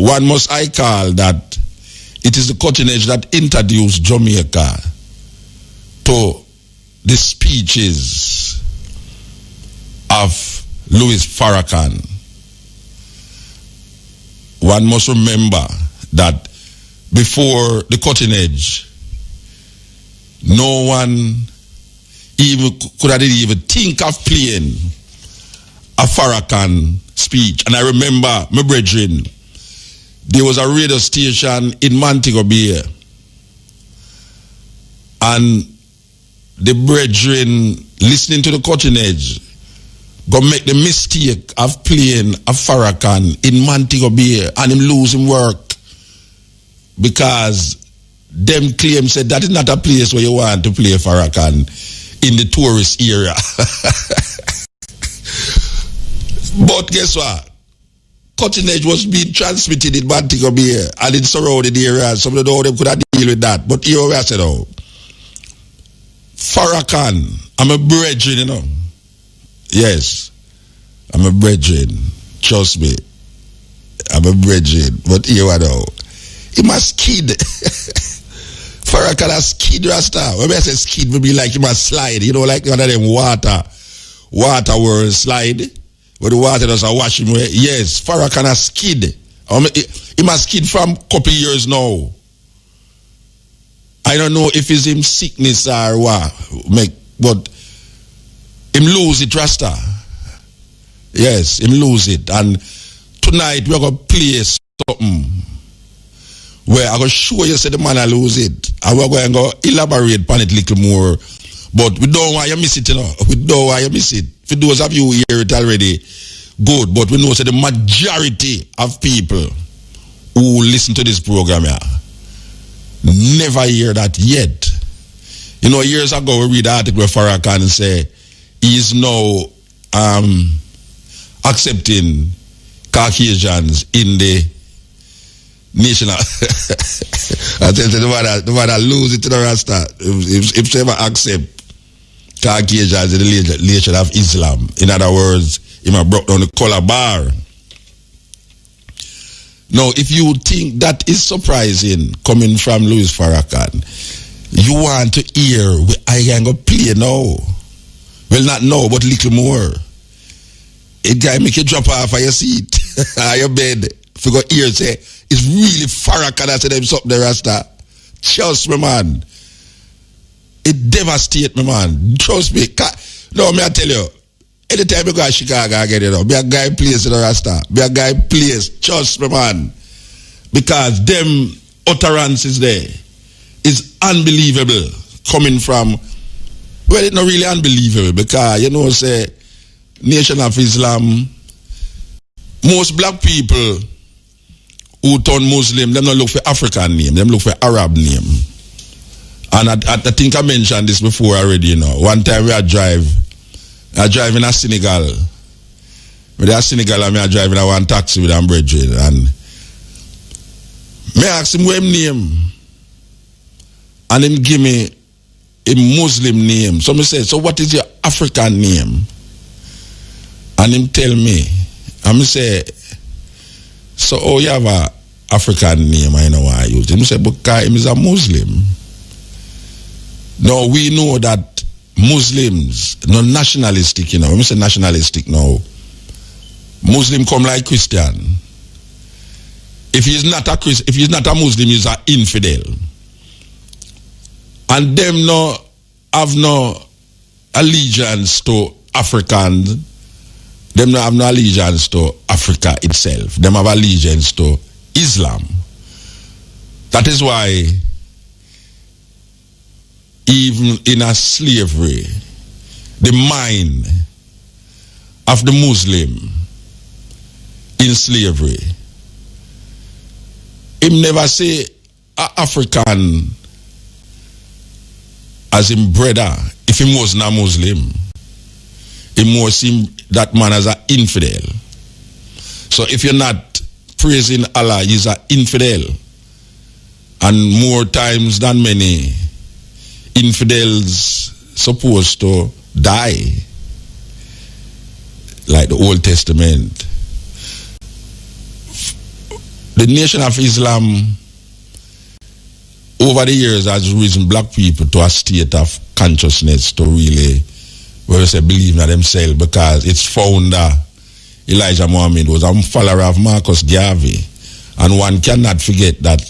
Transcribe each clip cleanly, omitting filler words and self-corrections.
one must I call that it is the cutting edge that introduced Jamaica to the speeches of LOUIS FARRAKHAN. One must remember that before the cutting edge, no one even could have even think of playing a Farrakhan speech. And I remember, my brethren, there was a radio station in Montego Bay, and the brethren listening to the cutting edge go make the mistake of playing a Farrakhan in Montego Bay and him losing work because them claim said that is not a place where you want to play Farrakhan in the tourist area. But guess what? Cutting edge was being transmitted in Montego Bay and in surrounding areas. Some of them could have deal with that. But here we are said, oh, Farrakhan, I'm a brethren, you know. Yes, I'm a brethren. Trust me. I'm a brethren. But here we are now. He must skid. Farrakhan has skid Rasta. When I say skid, maybe like he must slide. You know, like one of them water world slide. Where the water does a wash him away. Yes, Farrakhan has skid. He must skid from a couple years now. I don't know if it's him sickness or what, but him lose it, Rasta. Yes, him lose it. And tonight we're going to play something where I'm going to show you say the man I lose it. And we're going to go elaborate on it a little more. But we don't want you miss it, you know. We don't want you miss it. For those of you who hear it already, good. But we know that the majority of people who listen to this program here never hear that yet. You know, years ago we read the article where Farrakhan and say he is now accepting Caucasians in the national. I tell you, the man that lose it to the Rasta if they ever accept Caucasians in the nation of Islam. In other words, he might broke down the color bar. Now, if you think that is surprising coming from LOUIS FARRAKHAN, you want to hear I can go play now. Well, not now, but little more. It guy make you drop off of your seat or your bed. If you go hear say, it's really Farrakhan that said them something there, Rasta. Trust me, man. It devastates me, man. Trust me. No, me I tell you, anytime you go to Chicago, I get it up. Be a guy place in the Rasta. Be a guy place. Trust me, man. Because them utterances there is unbelievable coming from, well, it's not really unbelievable because, you know, say, Nation of Islam, most black people who turn Muslim, them don't look for African name, them look for Arab name. And I think I mentioned this before already, you know. One time I drive in a Senegal. With a Senegal, I drive in a one taxi with a brethren. And me ask him what him name. And him give me a Muslim name. So me say, so what is your African name? And him tell me. And me say, so oh, you have a African name, I know why I use it. Him say, because him is a Muslim. Now, we know that Muslims, not nationalistic, you know. When we say nationalistic now, Muslim come like Christian. If he's not a Muslim, he's an infidel. And them no have no allegiance to Africans. Them no have no allegiance to Africa itself. Them have allegiance to Islam. That is why even in a slavery, the mind of the Muslim in slavery, him never say African as him brother if he was not Muslim. He more see that man as an infidel. So if you're not praising Allah, he's an infidel. And more times than many, infidels supposed to die, like the Old Testament. the Nation of Islam over the years has risen black people to a state of consciousness to really, where we say, believe in themselves, because its founder, Elijah Muhammad, was a follower of Marcus Garvey. And one cannot forget that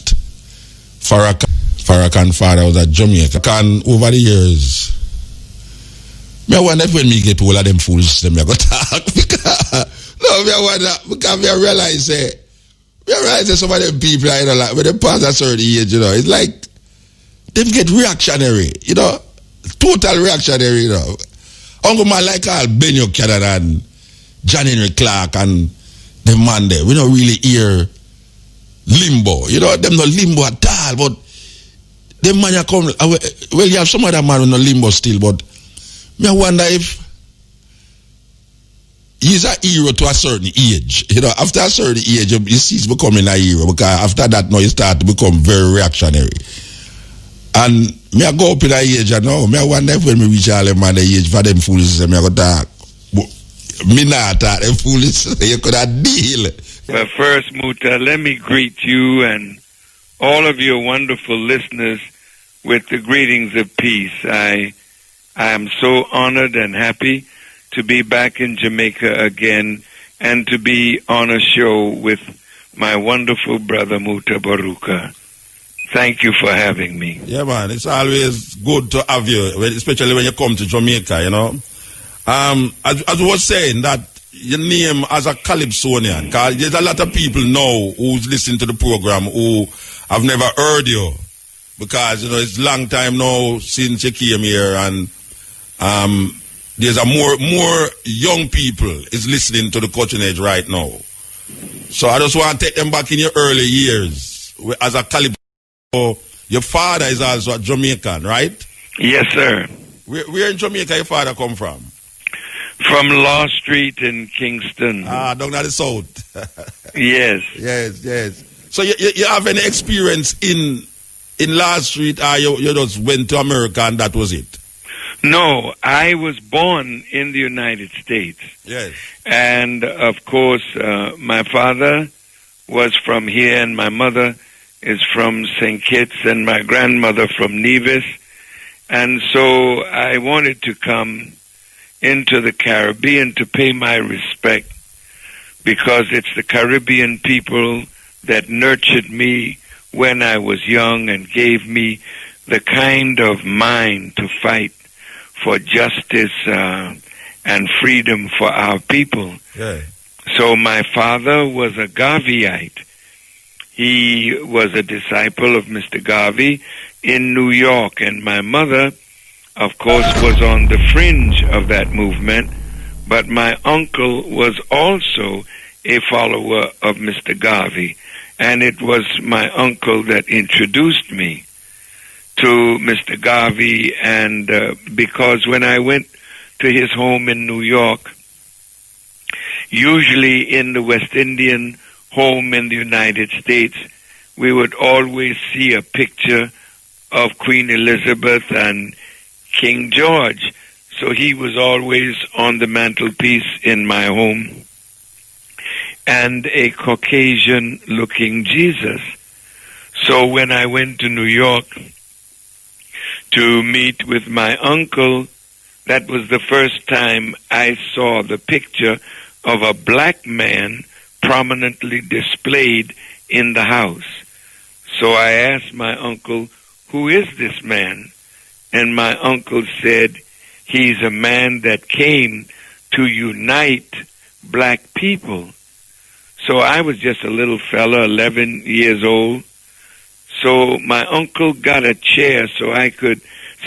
Farrakhan father was a Jamaican. Over the years, I wonder if when me get all of them fools, them I go talk. No, I wonder, because I realize some of them people, you know, like when they pass a certain age, you know, it's like them get reactionary, you know, total reactionary, you know. Uncle man like all Benyo Canada and John Henry Clark and the man there, we don't really hear limbo, you know, them no limbo at all, but them man you come, well, you have some other man with no limbo still, but me I wonder if he's a hero to a certain age. You know, after a certain age, you see he's becoming a hero, because after that now he start to become very reactionary. And me I go up in that age, you know, me I wonder if when me reach all them man the age for them fools, me I go talk. Me not talk them fools, you could have deal. But first, Muta, let me greet you and all of your wonderful listeners with the greetings of peace. I am so honored and happy to be back in Jamaica again and to be on a show with my wonderful brother MUTABARUKA. Thank you for having me. Yeah, man, it's always good to have you, especially when you come to Jamaica, you know. As I was saying, that your name as a Calypsonian, because there's a lot of people now who's listening to the program who have never heard you, because, you know, it's a long time now since you came here, and there's a more young people is listening to the Cutting Edge right now. So I just want to take them back in your early years as a Calypsonian. Your father is also a Jamaican, right? Yes, sir. Where in Jamaica your father come from? From Law Street in Kingston. Ah, down at the south. Yes. Yes. So you have any experience in Law Street, or you just went to America and that was it? No, I was born in the United States. Yes. And, of course, my father was from here, and my mother is from St. Kitts, and my grandmother from Nevis. And so I wanted to come into the Caribbean to pay my respect, because it's the Caribbean people that nurtured me when I was young and gave me the kind of mind to fight for justice and freedom for our people. Yeah. So my father was a Garveyite. He was a disciple of Mr. Garvey in New York, and my mother, of course, was on the fringe of that movement, but my uncle was also a follower of Mr. Garvey, and it was my uncle that introduced me to Mr. Garvey, and because when I went to his home in New York, usually in the West Indian home in the United States, we would always see a picture of Queen Elizabeth and King George. So he was always on the mantelpiece in my home, and a Caucasian-looking Jesus. So when I went to New York to meet with my uncle, that was the first time I saw the picture of a black man prominently displayed in the house. So I asked my uncle, "Who is this man?" And my uncle said, "He's a man that came to unite black people." So I was just a little fella, 11 years old. So my uncle got a chair so I could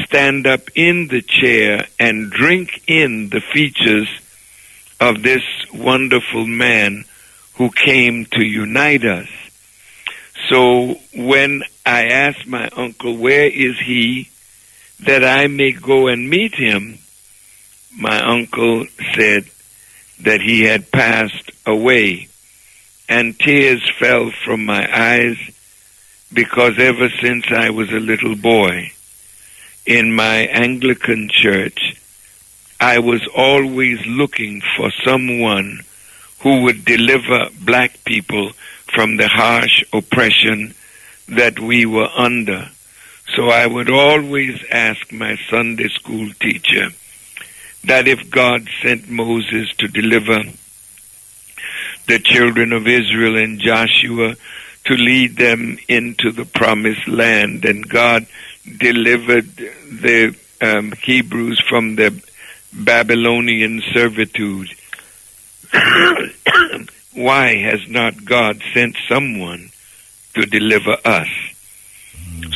stand up in the chair and drink in the features of this wonderful man who came to unite us. So when I asked my uncle, "Where is he, that I may go and meet him?" my uncle said that he had passed away, and tears fell from my eyes, because ever since I was a little boy in my Anglican church, I was always looking for someone who would deliver black people from the harsh oppression that we were under. So I would always ask my Sunday school teacher that if God sent Moses to deliver the children of Israel and Joshua to lead them into the promised land, and God delivered the Hebrews from the Babylonian servitude, why has not God sent someone to deliver us?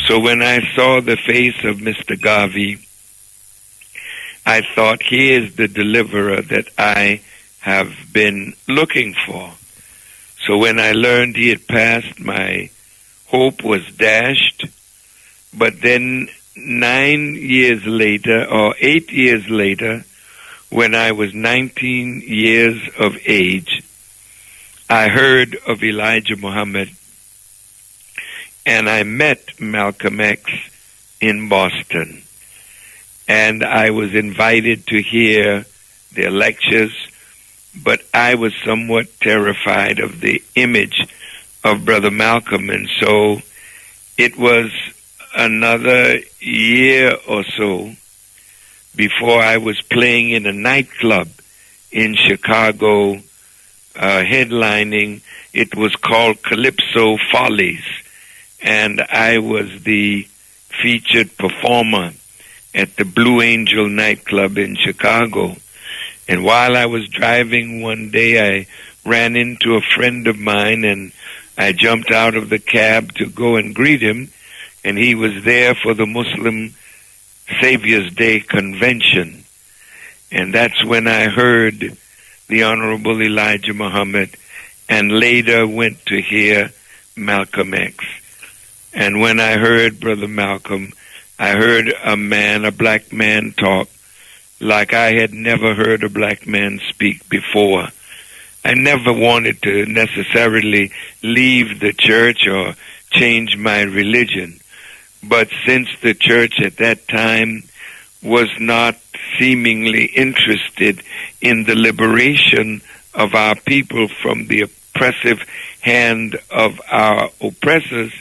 So when I saw the face of Mr. Garvey, I thought, he is the deliverer that I have been looking for. So when I learned he had passed, my hope was dashed. But then 9 years later, or 8 years later, when I was 19 years of age, I heard of Elijah Muhammad, and I met Malcolm X in Boston. And I was invited to hear their lectures, but I was somewhat terrified of the image of Brother Malcolm, and so it was another year or so before I was playing in a nightclub in Chicago, headlining. It was called Calypso Follies, and I was the featured performer at the Blue Angel nightclub in Chicago. And while I was driving one day, I ran into a friend of mine, and I jumped out of the cab to go and greet him, and he was there for the Muslim Savior's Day convention. And that's when I heard the Honorable Elijah Muhammad, and later went to hear Malcolm X. And when I heard Brother Malcolm, I heard a black man talk like I had never heard a black man speak before. I never wanted to necessarily leave the church or change my religion. But since the church at that time was not seemingly interested in the liberation of our people from the oppressive hand of our oppressors,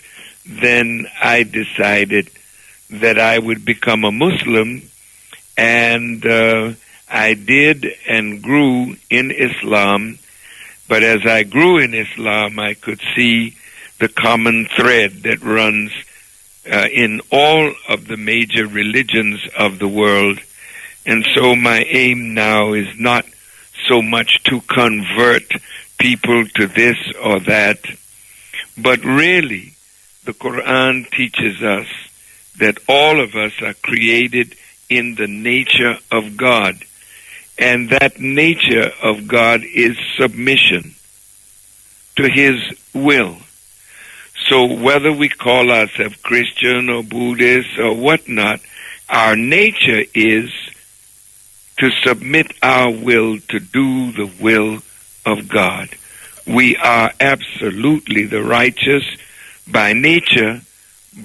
then I decided that I would become a Muslim, and I did and grew in Islam. But as I grew in Islam, I could see the common thread that runs in all of the major religions of the world. And so my aim now is not so much to convert people to this or that, but really the Quran teaches us that all of us are created in the nature of God, and that nature of God is submission to His will. So whether we call ourselves Christian or Buddhist or whatnot, our nature is to submit our will to do the will of God. We are absolutely the righteous by nature,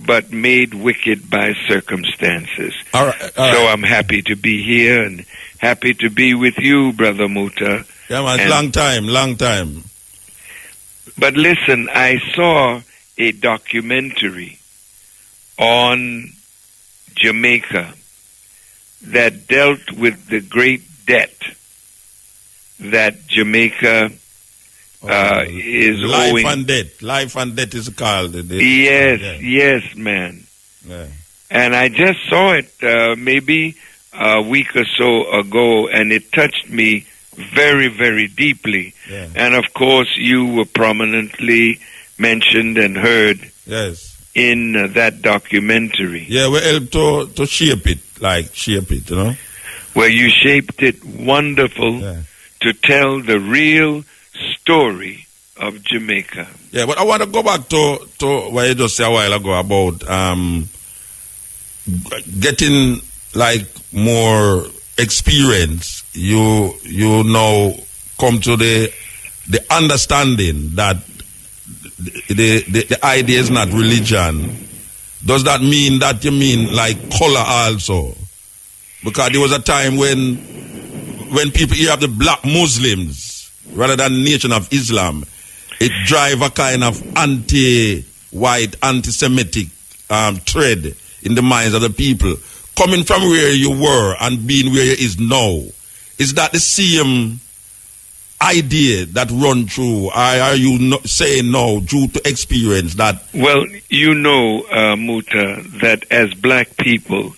but made wicked by circumstances. All right. So I'm happy to be here and happy to be with you, Brother Muta. Yeah, man, long time. But listen, I saw a documentary on Jamaica that dealt with the great debt that Jamaica is owing. Life and debt is called. Yes, man. Yeah. And I just saw it maybe a week or so ago, and it touched me very, very deeply. Yeah. And of course, you were prominently mentioned and heard in that documentary. Yeah, we helped to shape it, you know. Where you shaped it wonderful to tell the real story of Jamaica. Yeah, but I want to go back to what you just said a while ago about getting more experience. You now come to the understanding that the idea is not religion. Does that mean that you mean color also? Because there was a time when people here have the black Muslims rather than Nation of Islam, it drive a kind of anti-white, anti-Semitic thread in the minds of the people. Coming from where you were and being where you is now, is that the same idea that run through? Are you saying no due to experience that? Well, you know, Muta, that as black people,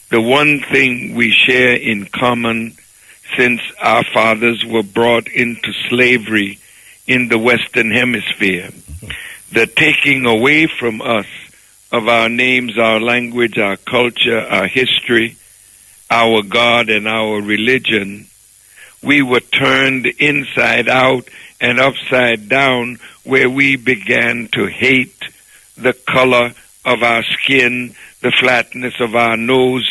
the one thing we share in common since our fathers were brought into slavery in the Western Hemisphere, the taking away from us of our names, our language, our culture, our history, our God, and our religion, we were turned inside out and upside down, where we began to hate the color of our skin, the flatness of our nose,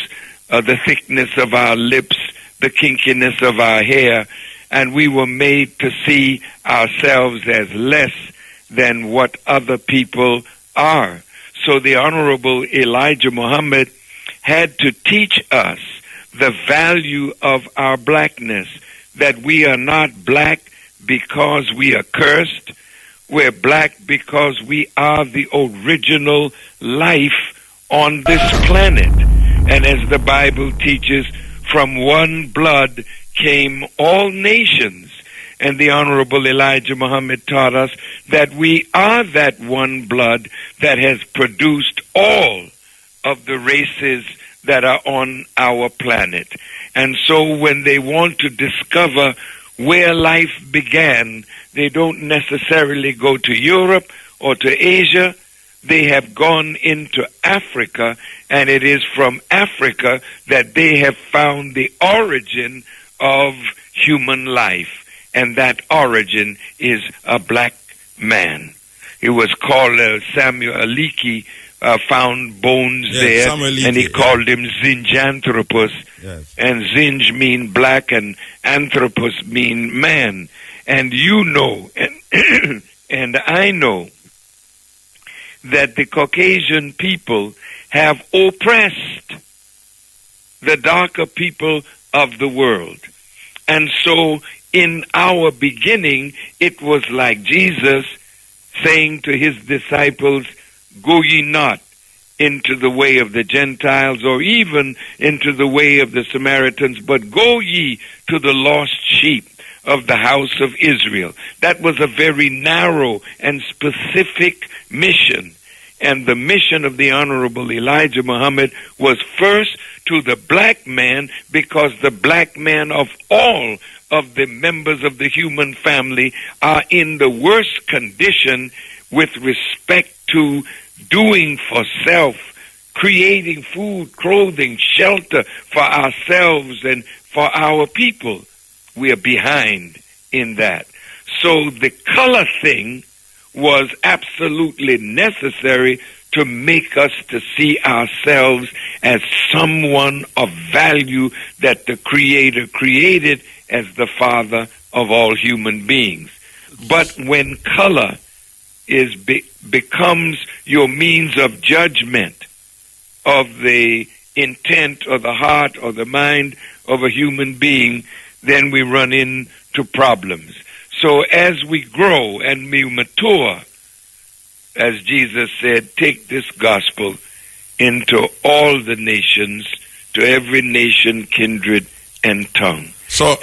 the thickness of our lips, the kinkiness of our hair, and we were made to see ourselves as less than what other people are. So the Honorable Elijah Muhammad had to teach us the value of our blackness, that we are not black because we are cursed. We're black because we are the original life on this planet. And as the Bible teaches, from one blood came all nations. And the Honorable Elijah Muhammad taught us that we are that one blood that has produced all of the races that are on our planet. And so when they want to discover where life began, they don't necessarily go to Europe or to Asia. They have gone into Africa, and it is from Africa that they have found the origin of human life. And that origin is a black man. It was called Samuel Aliki, found bones there, and he called him Zinjanthropus. Yes. And Zinj mean black, and Anthropus mean man. And you know, and, and I know, that the Caucasian people have oppressed the darker people of the world. And so in our beginning, it was like Jesus saying to his disciples, "Go ye not into the way of the Gentiles, or even into the way of the Samaritans, but go ye to the lost sheep of the house of Israel." That was a very narrow and specific mission. And the mission of the Honorable Elijah Muhammad was first to the black man, because the black man of all of the members of the human family are in the worst condition with respect to doing for self, creating food, clothing, shelter for ourselves and for our people. We are behind in that. So the color thing was absolutely necessary to make us to see ourselves as someone of value that the Creator created as the Father of all human beings. But when color is becomes your means of judgment of the intent or the heart or the mind of a human being, then we run into problems. So as we grow and we mature, as Jesus said, take this gospel into all the nations, to every nation, kindred, and tongue. So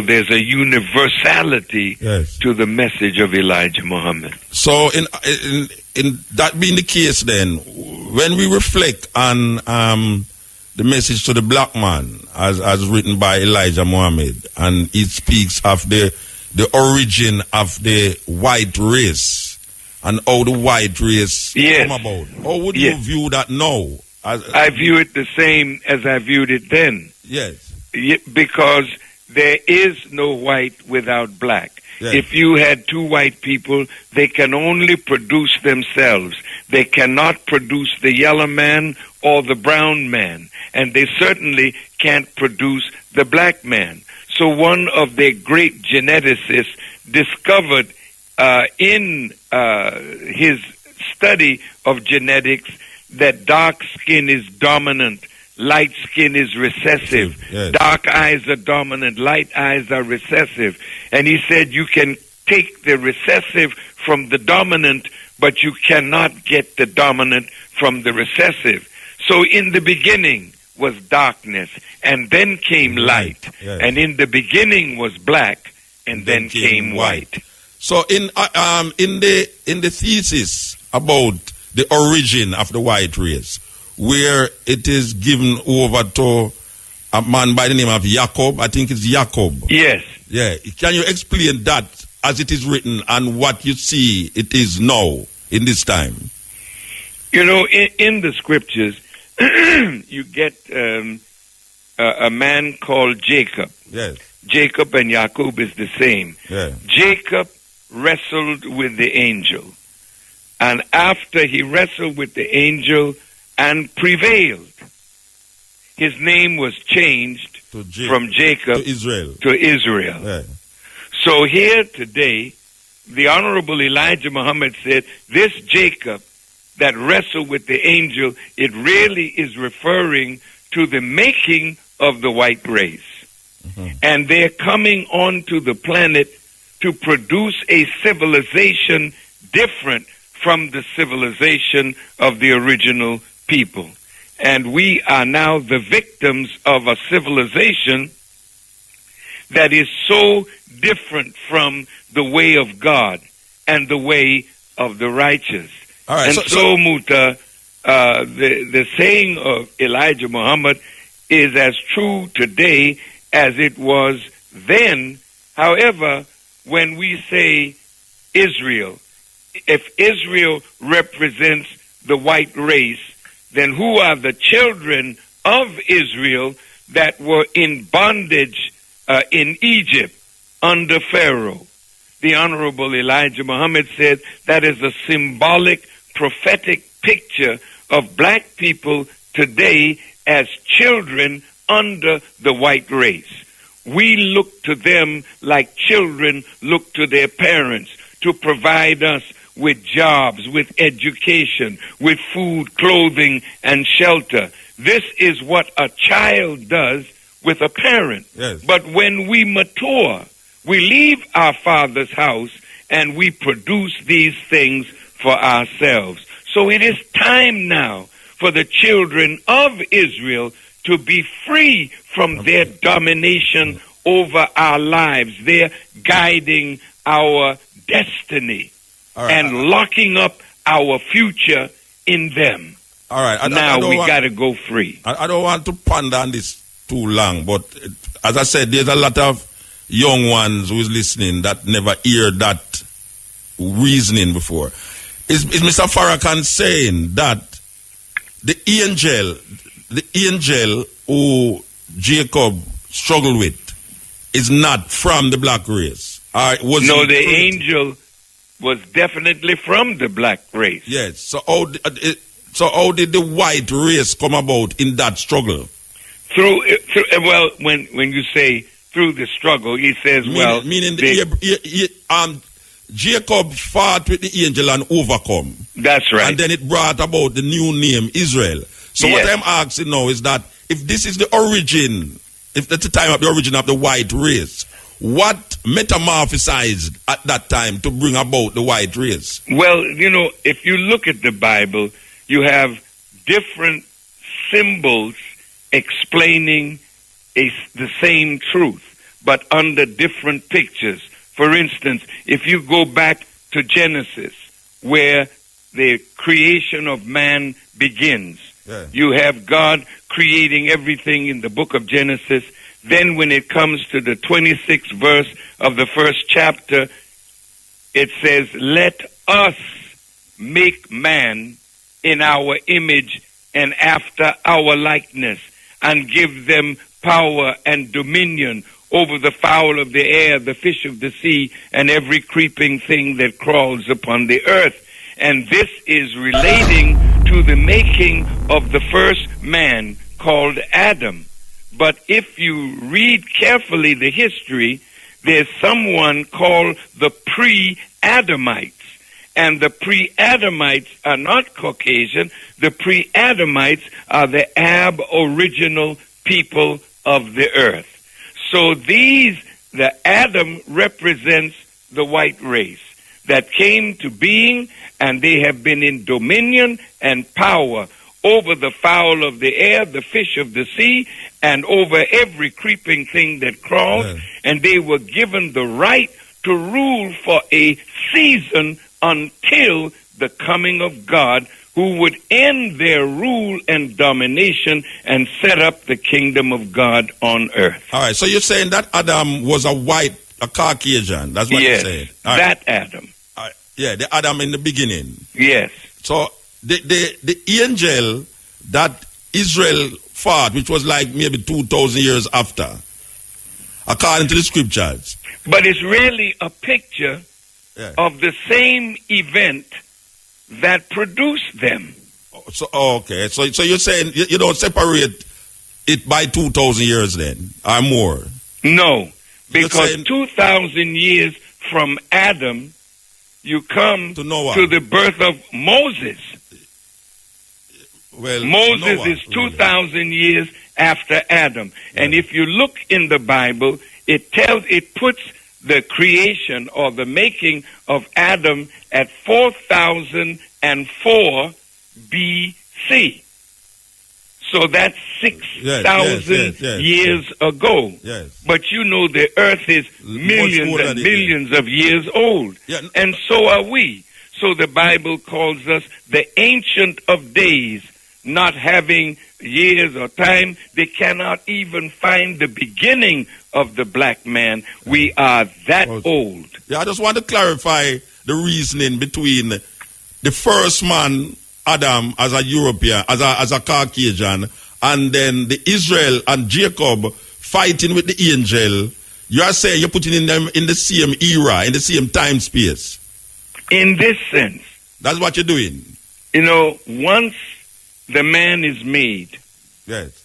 there's a universality to the message of Elijah Muhammad. So in that being the case, then, when we reflect on the message to the black man, as written by Elijah Muhammad, and it speaks of the origin of the white race and how the white race come about. How would you view that now? I view it the same as I viewed it then. Yes. Because there is no white without black. Yes. If you had two white people, they can only produce themselves. They cannot produce the yellow man or the brown man. And they certainly can't produce the black man. So one of their great geneticists discovered in his study of genetics that dark skin is dominant, light skin is recessive. Yes. Dark eyes are dominant, light eyes are recessive. And he said you can take the recessive from the dominant, but you cannot get the dominant from the recessive. So in the beginning was darkness, and then came light. Yes. And in the beginning was black, and then came white. So in the thesis about the origin of the white race, where it is given over to a man by the name of Jacob, I think it's Jacob. Yes. Yeah. Can you explain that as it is written and what you see it is now in this time? You know, in the scriptures, you get a man called Jacob. Yes. Jacob and Jacob is the same. Yeah. Jacob wrestled with the angel. And after he wrestled with the angel and prevailed, his name was changed from Jacob to Israel. Yeah. So here today, the Honorable Elijah Muhammad said, this Jacob that wrestled with the angel, it really is referring to the making of the white race. Mm-hmm. And they're coming onto the planet to produce a civilization different from the civilization of the original people. And we are now the victims of a civilization that is so different from the way of God and the way of the righteous. All right, and Muta, the saying of Elijah Muhammad is as true today as it was then. However, when we say Israel, if Israel represents the white race, then who are the children of Israel that were in bondage in Egypt under Pharaoh? The Honorable Elijah Muhammad said that is a symbolic, prophetic picture of black people today as children under the white race. We look to them like children look to their parents to provide us with jobs, with education, with food, clothing, and shelter. This is what a child does with a parent. Yes. But when we mature, we leave our father's house and we produce these things for ourselves. So it is time now for the children of Israel to be free from their domination over our lives. They're guiding our destiny. Right. And locking up our future in them. All right. Now we got to go free. I don't want to ponder on this too long, but as I said, there's a lot of young ones who is listening that never heard that reasoning before. Is Mr. Farrakhan saying that the angel who Jacob struggled with is not from the black race? No, the angel was definitely from the black race. Yes. So how did the white race come about in that struggle? Well, when you say through the struggle, he says, meaning Jacob fought with the angel and overcome. That's right. And then it brought about the new name Israel. So yes. What I'm asking now is that if this is the origin, if that's the time of the origin of the white race, what metamorphosized at that time to bring about the white race? Well, you know, if you look at the Bible, you have different symbols explaining the same truth, but under different pictures. For instance, if you go back to Genesis, where the creation of man begins, you have God creating everything in the book of Genesis. Then when it comes to the 26th verse of the first chapter, it says, let us make man in our image and after our likeness, and give them power and dominion over the fowl of the air, the fish of the sea, and every creeping thing that crawls upon the earth. And this is relating to the making of the first man called Adam. But if you read carefully the history, there's someone called the pre-Adamites. And the pre-Adamites are not Caucasian. The pre-Adamites are the aboriginal people of the earth. So the Adam represents the white race that came to being, and they have been in dominion and power over the fowl of the air, the fish of the sea, and over every creeping thing that crawls. Yeah. And they were given the right to rule for a season until the coming of God, who would end their rule and domination and set up the kingdom of God on earth. All right, so you're saying that Adam was a Caucasian. That's what you're saying. All right. That Adam. All right. Yeah, the Adam in the beginning. Yes. So the angel that Israel fought, which was like maybe 2,000 years after, according to the scriptures. But it's really a picture of the same event that produced them. So okay, so you're saying you don't separate it by 2,000 years then, or more? No, because 2,000 years from Adam, you come to Noah, to the birth of Moses. Well, Moses Noah, is 2,000 years after Adam. Yeah. And if you look in the Bible, it puts the creation or the making of Adam at 4004 BC. So that's 6,000 years ago. Yes. But you know the earth is millions and millions of years old. Yeah. And so are we. So the Bible calls us the Ancient of Days, not having years or time. They cannot even find the beginning of the black man. We are that old. Yeah, I just want to clarify the reasoning between the first man, Adam, as a European, as a Caucasian, and then the Israel and Jacob fighting with the angel. You are saying you're putting in them in the same era, in the same time space. In this sense. That's what you're doing. You know, once the man is made, yes,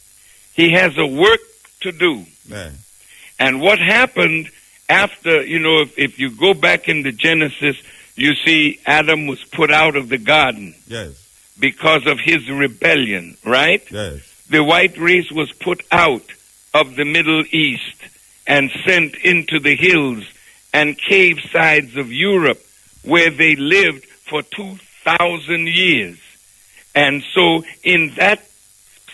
he has a work to do. Yeah. And what happened after, you know, if you go back into Genesis, you see Adam was put out of the garden. Yes. Because of his rebellion, right? Yes. The white race was put out of the Middle East and sent into the hills and cave sides of Europe, where they lived for 2,000 years. And so in that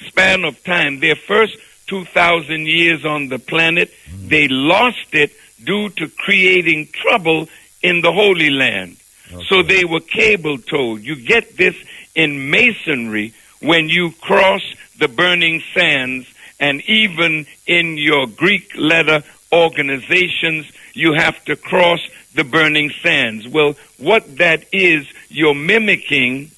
span of time, their first 2,000 years on the planet, they lost it due to creating trouble in the Holy Land. Okay. So they were cable-towed. You get this in masonry when you cross the burning sands, and even in your Greek letter organizations, you have to cross the burning sands. Well, what that is, you're mimicking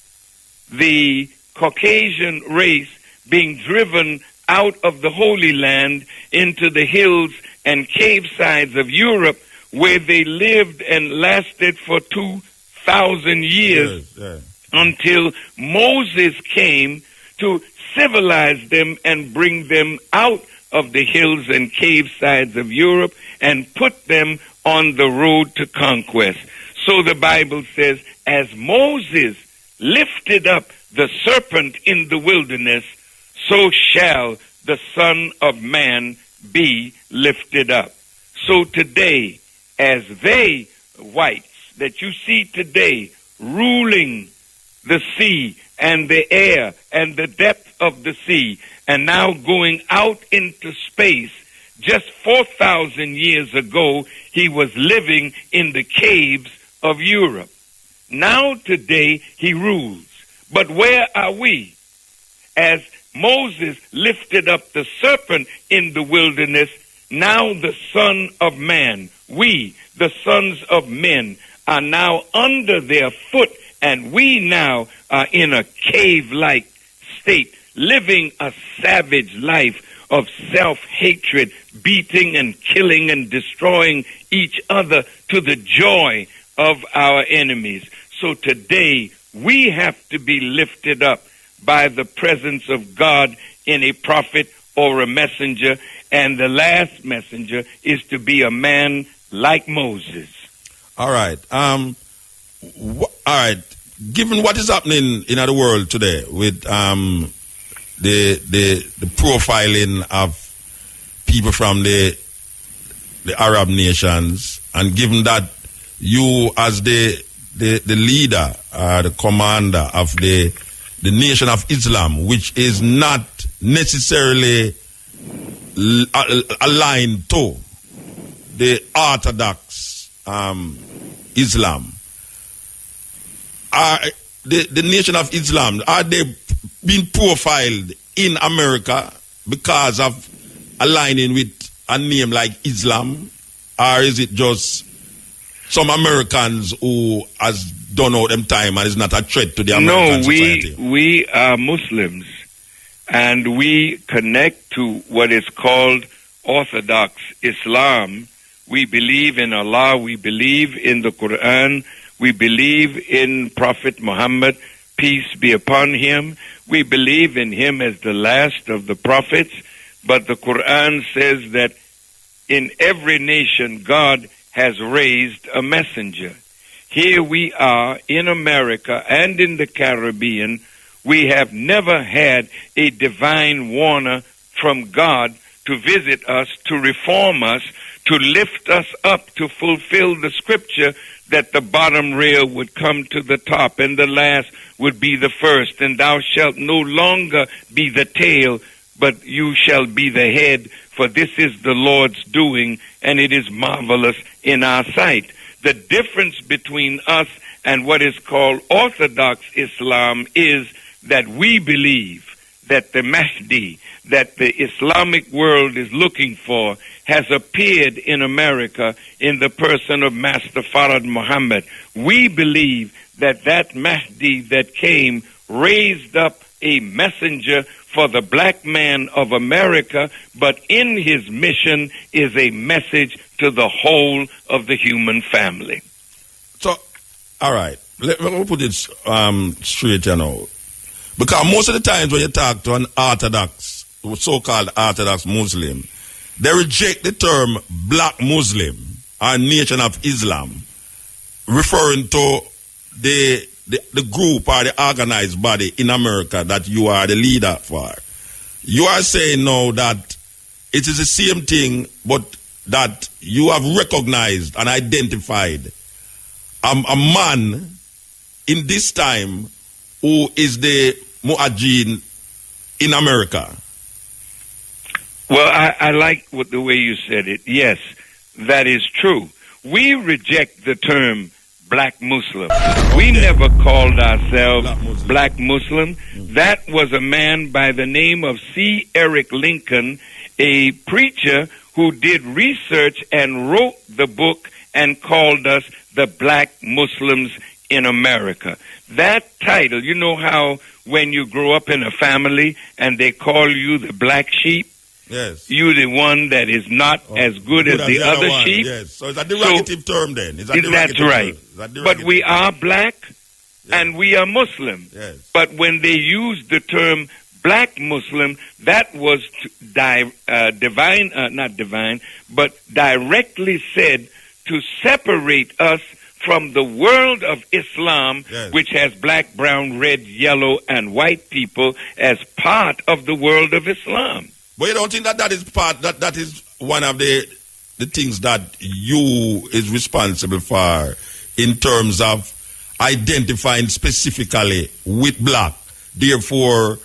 the Caucasian race being driven out of the Holy Land into the hills and cave sides of Europe, where they lived and lasted for 2,000 years. Yes. Until Moses came to civilize them and bring them out of the hills and cave sides of Europe and put them on the road to conquest. So the Bible says, as Moses lifted up the serpent in the wilderness, so shall the Son of Man be lifted up. So today, as they, whites, that you see today, ruling the sea and the air and the depth of the sea, and now going out into space, just 4,000 years ago, he was living in the caves of Europe. Now today, he rules. But where are we? As Moses lifted up the serpent in the wilderness, now the Son of Man, we, the sons of men, are now under their foot, and we now are in a cave-like state, living a savage life of self-hatred, beating and killing and destroying each other to the joy of our enemies. So today, we have to be lifted up by the presence of God in a prophet or a messenger, and the last messenger is to be a man like Moses. All right. All right. Given what is happening in the world today with the profiling of people from the Arab nations, and given that you as the leader, the commander of the Nation of Islam, which is not necessarily aligned to the Orthodox Islam. Are the Nation of Islam, are they being profiled in America because of aligning with a name like Islam? Or is it just some Americans who has done all them time and is not a threat to the American society? No, we are Muslims, and we connect to what is called Orthodox Islam. We believe in Allah, we believe in the Quran, we believe in Prophet Muhammad, peace be upon him. We believe in him as the last of the prophets, but the Quran says that in every nation God has raised a messenger. Here we are in America and in the Caribbean. We have never had a divine warner from God to visit us, to reform us, to lift us up, to fulfill the scripture that the bottom rail would come to the top and the last would be the first, and thou shalt no longer be the tail, but you shall be the head, for this is the Lord's doing, and it is marvelous in our sight. The difference between us and what is called Orthodox Islam is that we believe that the Mahdi, that the Islamic world is looking for, has appeared in America in the person of Master Farad Muhammad. We believe that that Mahdi that came raised up a messenger for the black man of America, but in his mission is a message to the whole of the human family. So, all right, let me put it straight, you know. Because most of the times when you talk to an Orthodox, so-called Orthodox Muslim, they reject the term black Muslim or Nation of Islam, referring to the group or the organized body in America that you are the leader for. You are saying now that it is the same thing, but that you have recognized and identified a man in this time who is the Mu'ajin in America. Well, I like the way you said it. Yes, that is true. We reject the term black Muslim. We never called ourselves black Muslim. That was a man by the name of C. Eric Lincoln, a preacher who did research and wrote the book and called us the black Muslims in America. That title, you know how when you grow up in a family and they call you the black sheep? Yes. You're the one that is not as good as the other one. sheep. Yes. So it's a derogative term then. That's right. But we are black and we are Muslim. Yes. But when they used the term black Muslim, that was directly said to separate us from the world of Islam, yes, which has black, brown, red, yellow, and white people as part of the world of Islam. But you don't think that is part, that is one of the things that you is responsible for in terms of identifying specifically with black, therefore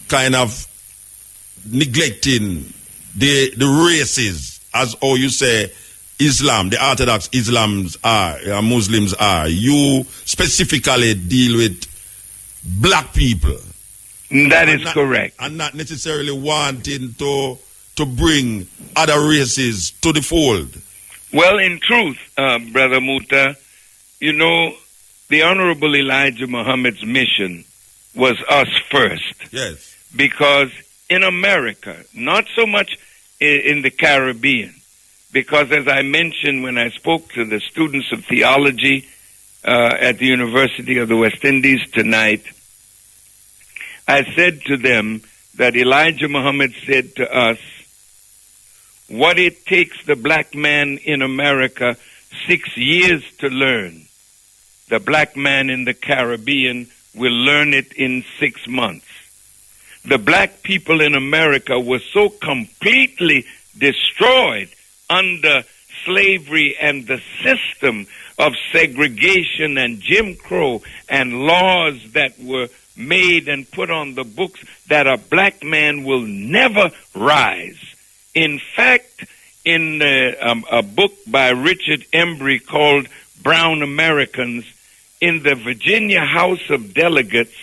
kind of neglecting the races, as how you say Islam, the Orthodox Muslims are. You specifically deal with black people. That is correct. And not necessarily wanting to bring other races to the fold. Well, in truth, Brother Muta, you know, the Honorable Elijah Muhammad's mission was us first. Yes. Because in America, not so much in the Caribbean, because as I mentioned when I spoke to the students of theology at the University of the West Indies tonight, I said to them that Elijah Muhammad said to us, what it takes the black man in America 6 years to learn, the black man in the Caribbean will learn it in 6 months. The black people in America were so completely destroyed under slavery and the system of segregation and Jim Crow and laws that were made and put on the books that a black man will never rise. In fact, in a book by Richard Embry called Brown Americans, in the Virginia House of Delegates,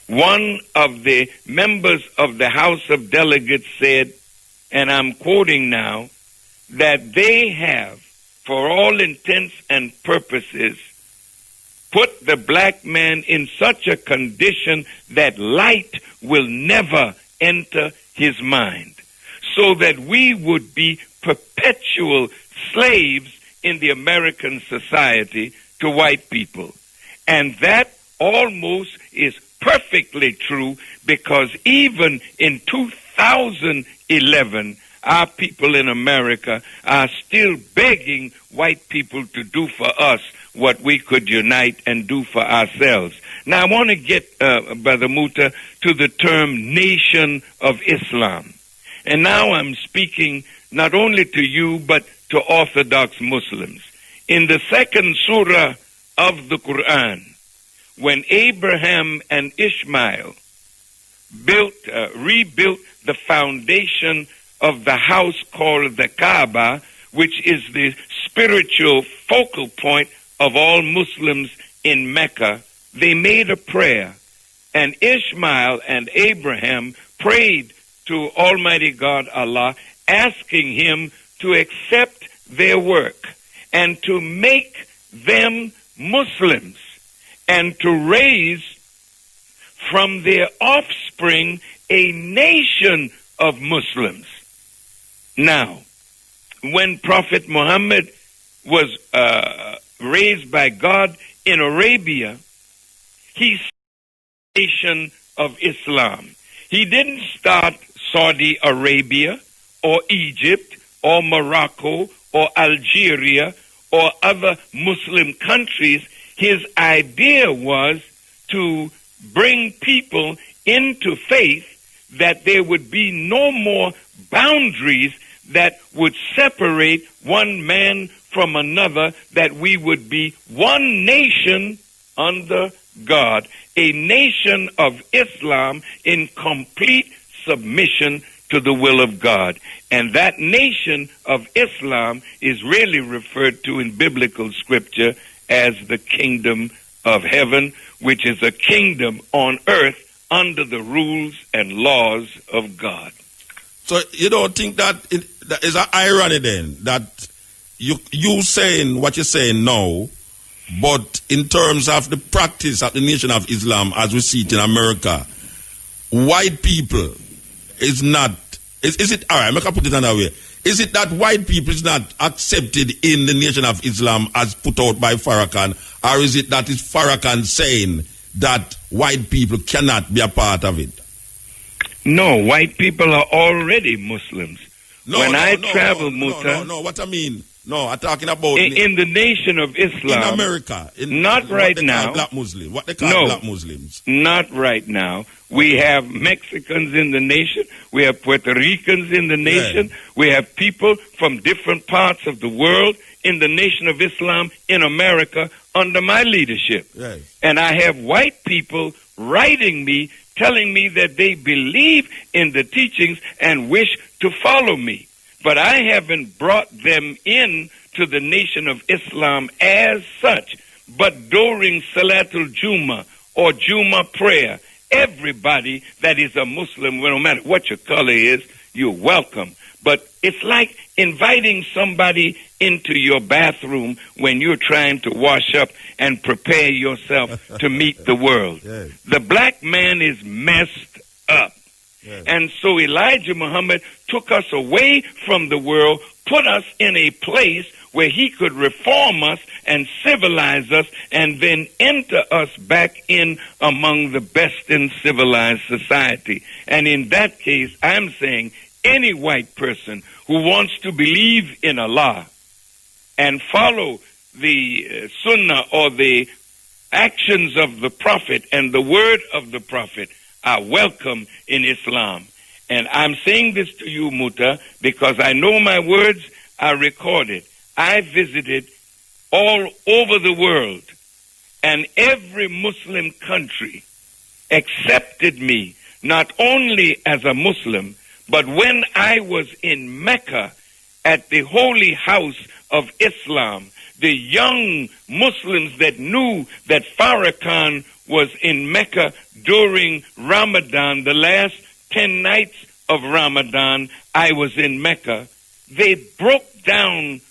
one of the members of the House of Delegates said, and I'm quoting now, that they have, for all intents and purposes, put the black man in such a condition that light will never enter his mind, so that we would be perpetual slaves in the American society to white people. And that almost is perfectly true, because even in 2011, our people in America are still begging white people to do for us what we could unite and do for ourselves. Now, I want to get, Brother Muta, to the term Nation of Islam. And now I'm speaking not only to you, but to Orthodox Muslims. In the second surah of the Quran, when Abraham and Ishmael rebuilt the foundation of the house called the Kaaba, which is the spiritual focal point of all Muslims in Mecca, they made a prayer. And Ishmael and Abraham prayed to Almighty God Allah, asking him to accept their work and to make them Muslims and to raise from their offspring a nation of Muslims. Now, when Prophet Muhammad was raised by God in Arabia, he started the nation of Islam. He didn't start Saudi Arabia or Egypt or Morocco or Algeria or other Muslim countries. His idea was to bring people into faith, that there would be no more boundaries that would separate one man from another, that we would be one nation under God, a nation of Islam in complete submission to the will of God. And that nation of Islam is really referred to in biblical scripture as the kingdom of heaven, which is a kingdom on earth under the rules and laws of God. So you don't think that that is an irony then, that you saying what you're saying now, but in terms of the practice of the Nation of Islam as we see it in America, white people is not, is it, all right, I'm going to put it another way. Is it that white people is not accepted in the Nation of Islam as put out by Farrakhan, or is it that it's Farrakhan saying that white people cannot be a part of it? No, white people are already Muslims. What I mean, no, I'm talking about in the Nation of Islam. In America. Not right now. Black Muslims. What they call black Muslims. Not right now. We have Mexicans in the nation. We have Puerto Ricans in the nation. Yeah. We have people from different parts of the world in the Nation of Islam in America under my leadership. Yes. And I have white people writing me, telling me that they believe in the teachings and wish to follow me. But I haven't brought them in to the Nation of Islam as such. But during Salatul Juma or Juma prayer, everybody that is a Muslim, well, no matter what your color is, you're welcome. But it's like inviting somebody into your bathroom when you're trying to wash up and prepare yourself to meet the world. Yes. The black man is messed up. Yes. And so Elijah Muhammad took us away from the world, put us in a place where he could reform us and civilize us, and then enter us back in among the best in civilized society. And in that case, I'm saying any white person who wants to believe in Allah and follow the Sunnah or the actions of the Prophet and the word of the Prophet are welcome in Islam. And I'm saying this to you, Muta, because I know my words are recorded. I visited all over the world, and every Muslim country accepted me not only as a Muslim, but when I was in Mecca at the Holy House of Islam, the young Muslims that knew that Farrakhan was in Mecca during Ramadan, the last 10 nights of Ramadan, I was in Mecca. They broke down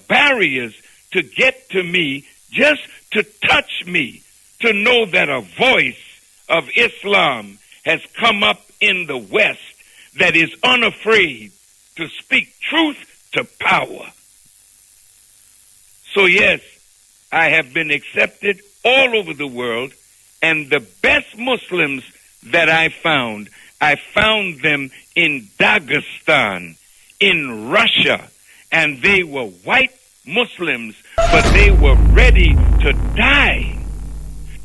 barriers to get to me, just to touch me, to know that a voice of Islam has come up in the West that is unafraid to speak truth to power. So yes, I have been accepted all over the world, and the best Muslims that I found them in Dagestan, in Russia, and they were white Muslims, but they were ready to die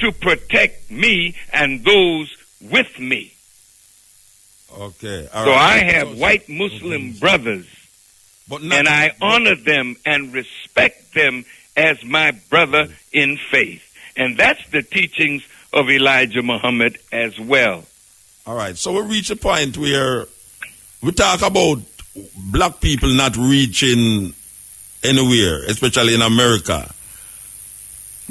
to protect me and those with me. Okay. So I have white Muslim brothers, and I honor them and respect them as my brother in faith. And that's the teachings of Elijah Muhammad as well. All right. So we reach a point where we talk about black people not reaching anywhere, especially in America.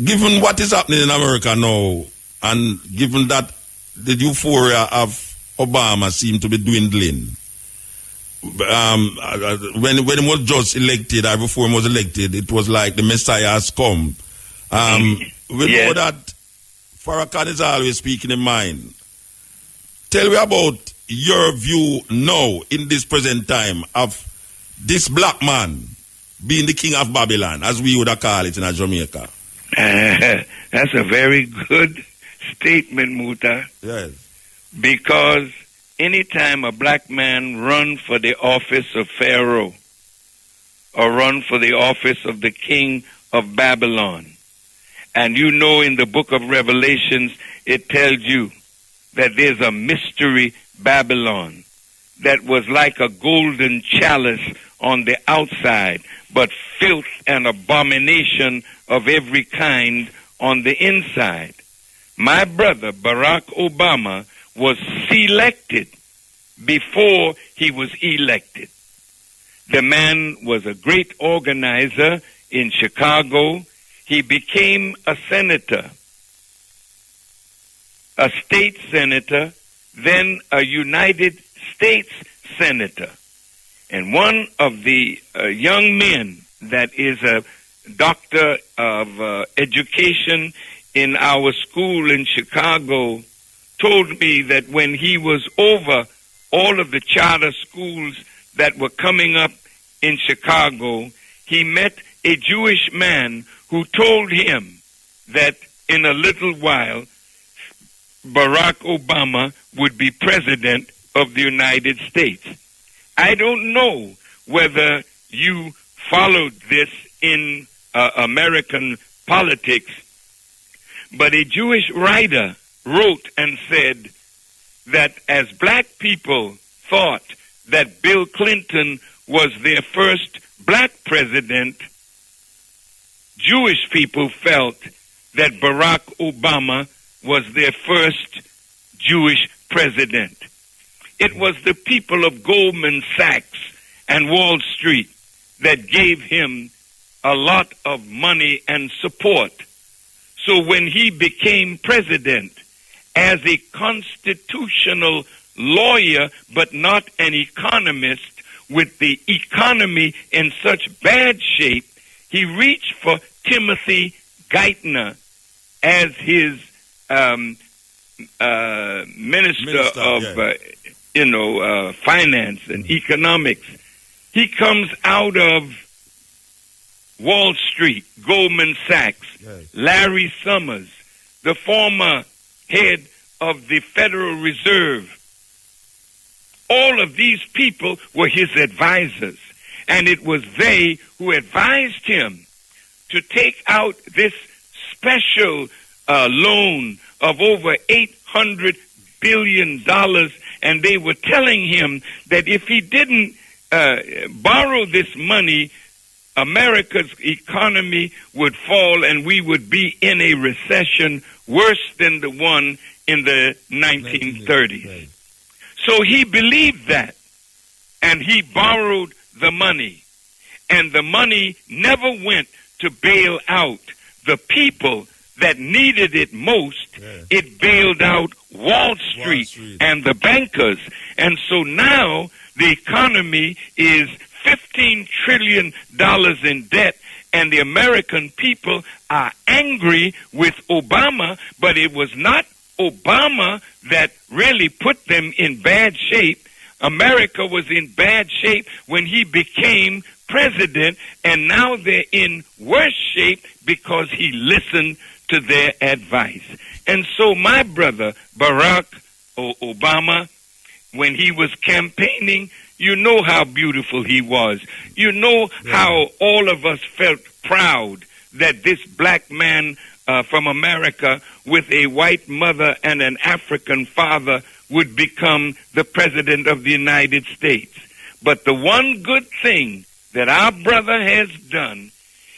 Given what is happening in America now, and given that the euphoria of Obama seemed to be dwindling, when he was just elected, or before he was elected, it was like the Messiah has come. We know that Farrakhan is always speaking in mind. Tell me about your view now, in this present time, of this black man being the king of Babylon, as we would call it in Jamaica. That's a very good statement, Muta. Yes. Because anytime a black man runs for the office of Pharaoh or run for the office of the king of Babylon, and you know in the book of Revelations it tells you that there's a mystery Babylon that was like a golden chalice on the outside, but filth and abomination of every kind on the inside. My brother Barack Obama was selected before he was elected. The man was a great organizer in Chicago. He became a senator, a state senator, then a United States senator. And one of the young men that is a doctor of education in our school in Chicago told me that when he was over all of the charter schools that were coming up in Chicago, he met a Jewish man who told him that in a little while Barack Obama would be president of the United States. I don't know whether you followed this in American politics, but a Jewish writer wrote and said that as black people thought that Bill Clinton was their first black president, Jewish people felt that Barack Obama was their first Jewish president. It was the people of Goldman Sachs and Wall Street that gave him a lot of money and support. So when he became president, as a constitutional lawyer, but not an economist, with the economy in such bad shape, he reached for Timothy Geithner as his minister of finance and economics. He comes out of Wall Street, Goldman Sachs, Larry Summers, the former head of the Federal Reserve. All of these people were his advisors, and it was they who advised him to take out this special loan of over $800 billion, and they were telling him that if he didn't borrow this money America's economy would fall and we would be in a recession worse than the one in the 1930s. Right. So he believed that, and he borrowed the money, and the money never went to bail out the people that needed it most. Yeah. It bailed out Wall Street and the bankers. And so now the economy is $15 trillion in debt, and the American people are angry with Obama, but it was not Obama that really put them in bad shape. America was in bad shape when he became president, and now they're in worse shape because he listened to their advice. And so my brother, Barack Obama, when he was campaigning, you know how beautiful he was. You know how all of us felt proud that this black man from America with a white mother and an African father would become the president of the United States. But the one good thing that our brother has done,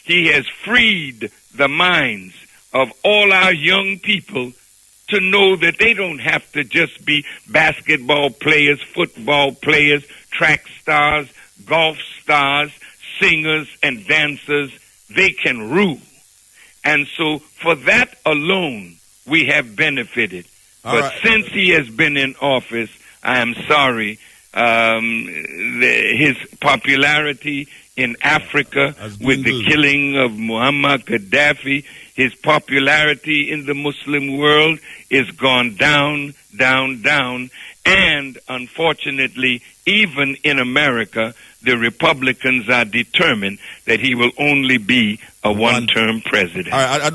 he has freed the minds of all our young people to know that they don't have to just be basketball players, football players, track stars, golf stars, singers, and dancers. They can rule. And so for that alone, we have benefited. But since he has been in office, I am sorry, his popularity in Africa with the killing of Muammar Gaddafi, his popularity in the Muslim world is gone down, down, down. And unfortunately, even in America, the Republicans are determined that he will only be a one-term president. I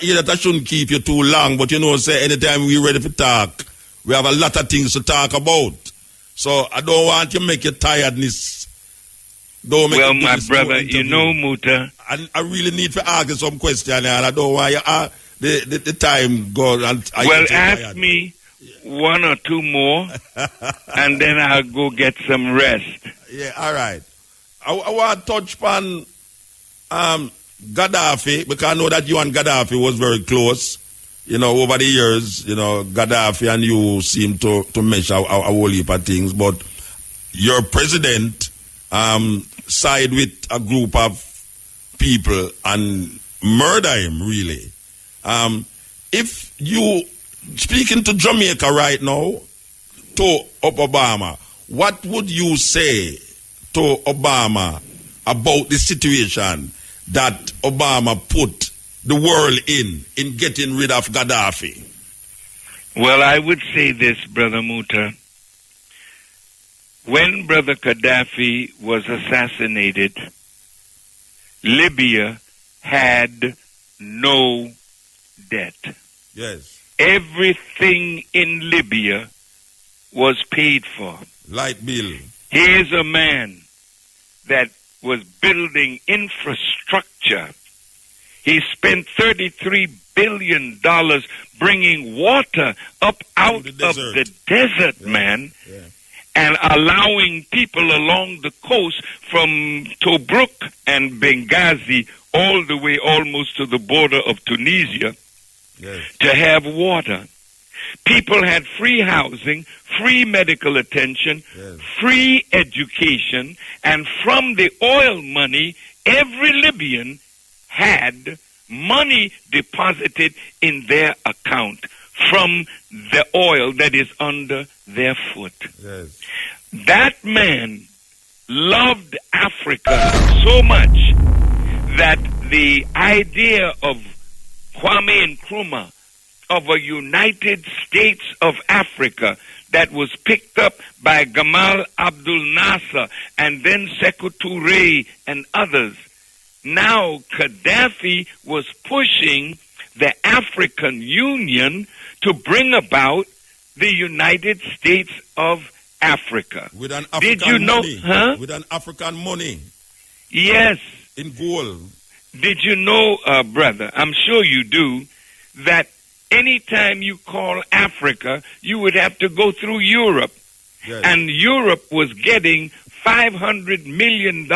hear that I shouldn't keep you too long, but you know, say anytime we're ready to talk, we have a lot of things to talk about. So I don't want to make you tiredness. Well, my brother, you know, Muta, I really need to ask you some questions, and I don't want you the time go. Well, ask me one or two more, and then I'll go get some rest. Yeah, all right. I want to touch upon Gaddafi, because I know that you and Gaddafi was very close. You know, over the years, you know, Gaddafi and you seem to mesh a whole heap of things, but your president side with a group of people and murder him, really. If you speaking to Jamaica right now, to Obama, what would you say to Obama about the situation that Obama put the world in getting rid of Gaddafi? Well, I would say this, Brother Muta. When Brother Gaddafi was assassinated, Libya had no debt. Yes. Everything in Libya was paid for. Light bill. Here's a man that was building infrastructure. He spent $33 billion bringing water up out of the desert, man. Yeah. And allowing people along the coast from Tobruk and Benghazi all the way almost to the border of Tunisia to have water. People had free housing, free medical attention, free education, and from the oil money, every Libyan had money deposited in their account from the oil that is under their foot. Yes. That man loved Africa so much that the idea of Kwame Nkrumah, of a United States of Africa that was picked up by Gamal Abdel Nasser and then Sekou Touré and others. Now Gaddafi was pushing the African Union to bring about the United States of Africa. With an African Did you know, money. huh? With an African money. Yes. In gold. Did you know, brother, I'm sure you do, that anytime you call Africa, you would have to go through Europe. Yes. And Europe was getting $500 million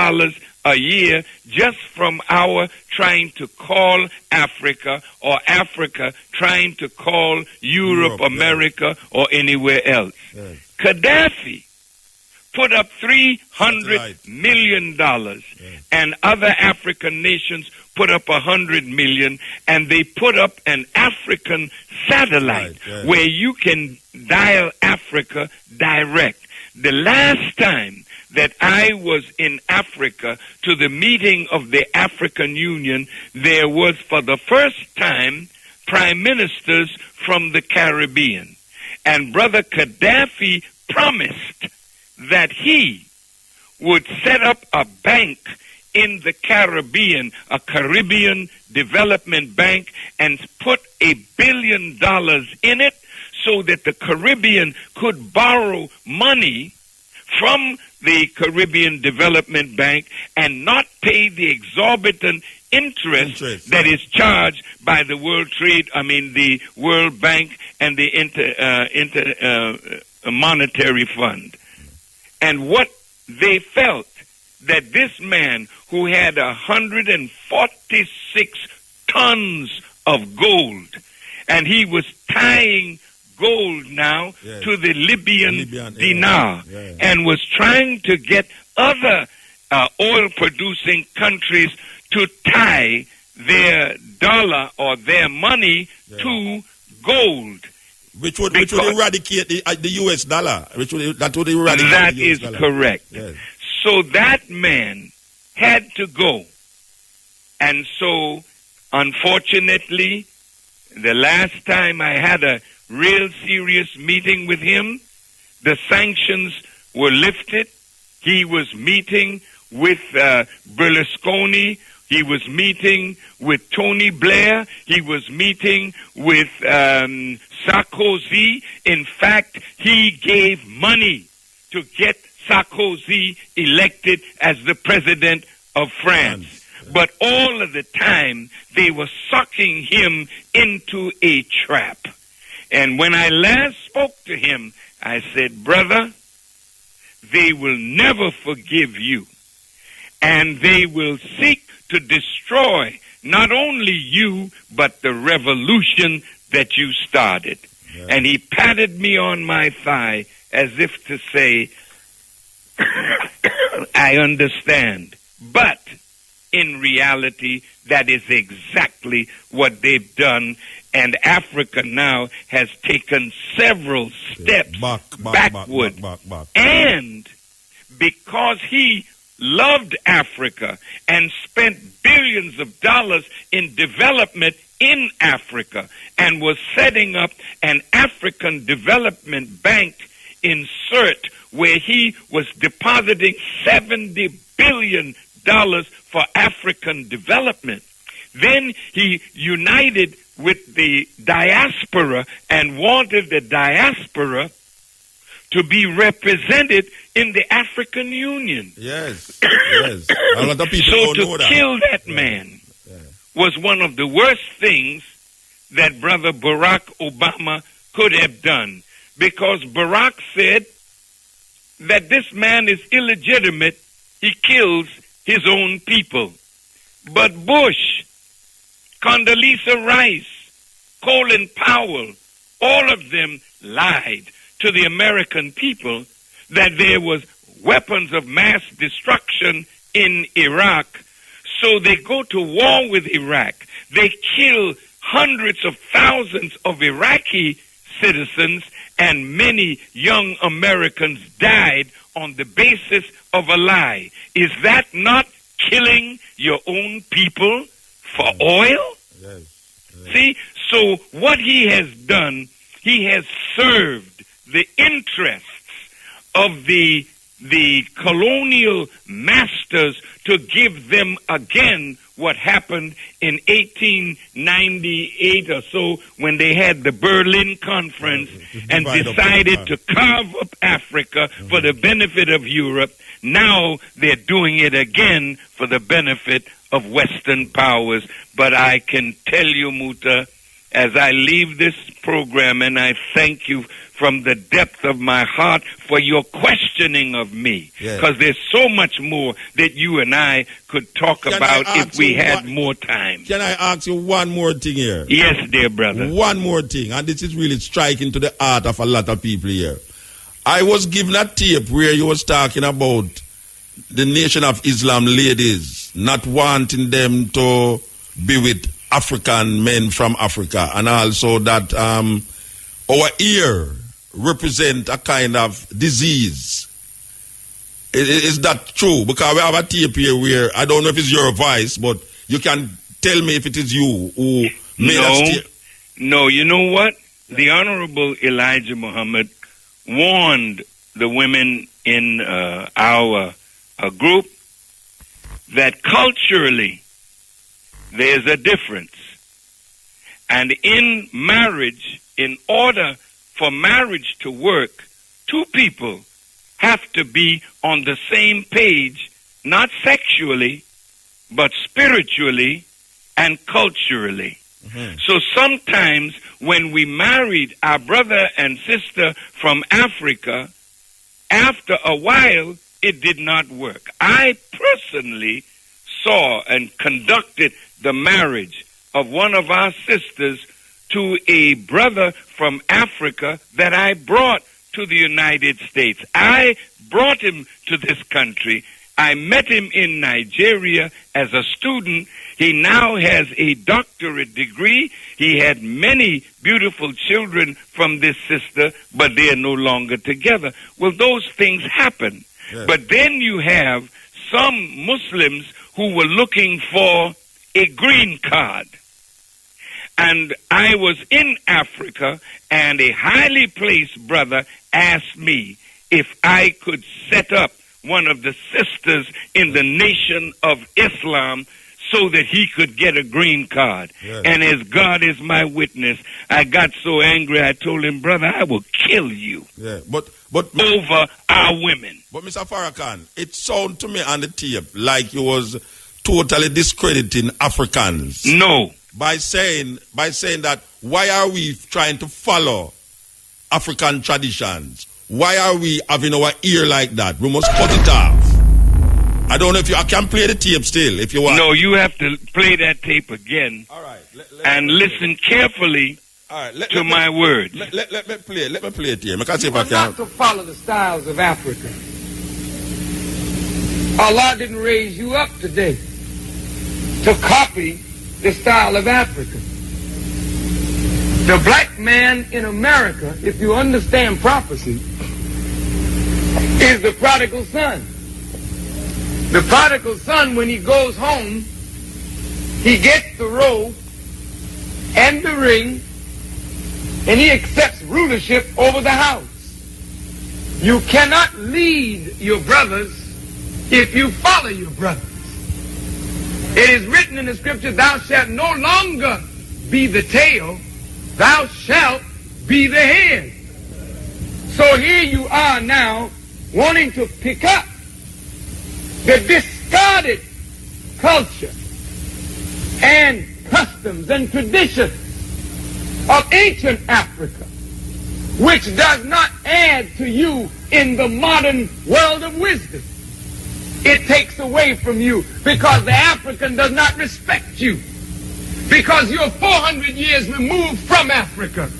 a year just from our trying to call Africa, or Africa trying to call Europe, America, or anywhere else. Yes. Gaddafi put up $300 million, and other African nations put up $100 million, and they put up an African satellite where you can dial Africa direct. The last time that I was in Africa to the meeting of the African Union, there was for the first time prime ministers from the Caribbean. And Brother Gaddafi promised that he would set up a bank in the Caribbean, a Caribbean development bank, and put $1 billion in it so that the Caribbean could borrow money from the Caribbean Development Bank and not pay the exorbitant interest that is charged by the the World Bank and the Monetary Fund. And what they felt, that this man who had 146 tons of gold, and he was tying gold now to the Libyan dinar, and was trying to get other oil-producing countries to tie their dollar or their money to gold. Which would eradicate the U.S. dollar. That would eradicate that the US is dollar. Correct. Yes. So that man had to go. And so, unfortunately, the last time I had a real serious meeting with him, the sanctions were lifted. He was meeting with Berlusconi. He was meeting with Tony Blair. He was meeting with Sarkozy. In fact, he gave money to get Sarkozy elected as the president of France. But all of the time, they were sucking him into a trap. And when I last spoke to him, I said, brother, they will never forgive you. And they will seek to destroy not only you, but the revolution that you started. Yeah. And he patted me on my thigh as if to say, I understand. But in reality, that is exactly what they've done. And Africa now has taken several steps backward. And because he loved Africa and spent billions of dollars in development in Africa and was setting up an African development bank in CERT where he was depositing $70 billion for African development. Then he united with the diaspora and wanted the diaspora to be represented in the African Union. Yes, yes. A lot of people so don't know that. To kill that man was one of the worst things that Brother Barack Obama could have done, because Barack said that this man is illegitimate. He kills his own people. But Bush, Condoleezza Rice, Colin Powell, all of them lied to the American people that there was weapons of mass destruction in Iraq. So they go to war with Iraq. They kill hundreds of thousands of Iraqi citizens, and many young Americans died on the basis of a lie. Is that not killing your own people for oil? Yes. See, so what he has done, he has served the interests of the colonial masters to give them again what happened in 1898 or so, when they had the Berlin Conference and decided to carve up Africa for the benefit of Europe. Now they're doing it again for the benefit of Western powers. But I can tell you, Muta, as I leave this program, and I thank you from the depth of my heart for your questioning of me, because there's so much more that you and I could talk about if we had more time. Can I ask you one more thing here? Yes, dear brother. One more thing, and this is really striking to the heart of a lot of people here. I was given a tape where you was talking about the Nation of Islam ladies not wanting them to be with African men from Africa, and also that our ear represent a kind of disease. Is that true? Because we have a tape here where, I don't know if it's your voice, but you can tell me if it is you who made that tape. No, you know what? The Honorable Elijah Muhammad warned the women in our group that culturally there's a difference. And in marriage, in order for marriage to work, two people have to be on the same page, not sexually, but spiritually and culturally. Mm-hmm. So sometimes when we married our brother and sister from Africa, after a while, it did not work. I personally saw and conducted the marriage of one of our sisters to a brother from Africa that I brought to the United States. I brought him to this country. I met him in Nigeria as a student. He now has a doctorate degree. He had many beautiful children from this sister, but they are no longer together. Well, those things happen. Yeah. But then you have some Muslims who were looking for a green card. And I was in Africa, and a highly placed brother asked me if I could set up one of the sisters in the Nation of Islam so that he could get a green card. Yes. And as God is my witness, I got so angry, I told him, brother, I will kill you. Yeah, but over our women. But Mr. Farrakhan, it sounded to me on the tape like you was totally discrediting Africans. No. By saying that, why are we trying to follow African traditions? Why are we having our ear like that? We must cut it off. I don't know if I can play the tape still, if you want. No, you have to play that tape again. All right. And listen carefully to my words. Let me play it here. I can see if I can. Not to follow the styles of Africa. Allah didn't raise you up today to copy the style of Africa. The black man in America, if you understand prophecy, is the prodigal son. The prodigal son, when he goes home, he gets the robe and the ring, and he accepts rulership over the house. You cannot lead your brothers if you follow your brothers. It is written in the scripture, thou shalt no longer be the tail, thou shalt be the head. So here you are now wanting to pick up the discarded culture and customs and traditions of ancient Africa, which does not add to you in the modern world of wisdom. It takes away from you because the African does not respect you, because you're 400 years removed from Africa.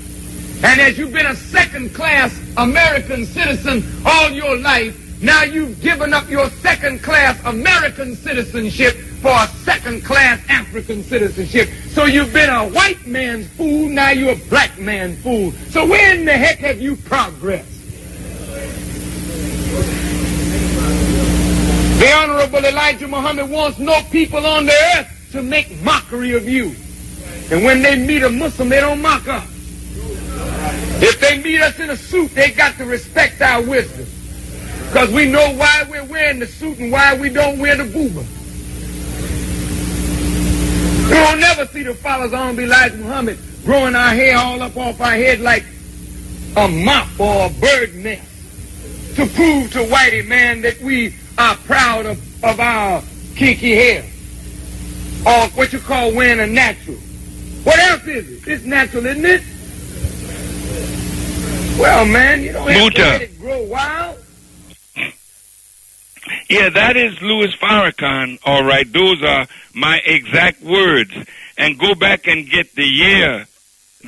And as you've been a second-class American citizen all your life, now you've given up your second-class American citizenship for a second-class African citizenship. So you've been a white man's fool, now you're a black man's fool. So where in the heck have you progressed? The Honorable Elijah Muhammad wants no people on the earth to make mockery of you. And when they meet a Muslim, they don't mock us. If they meet us in a suit, they got to respect our wisdom. Because we know why we're wearing the suit and why we don't wear the booba. You will never see the followers of Honorable Elijah Muhammad growing our hair all up off our head like a mop or a bird nest to prove to whitey man that we are proud of our kinky hair, or what you call wearing a natural. What else is it? It's natural, isn't it? Well, man, you don't have to let it grow wild. Yeah, that is Louis Farrakhan, all right. Those are my exact words. And go back and get the year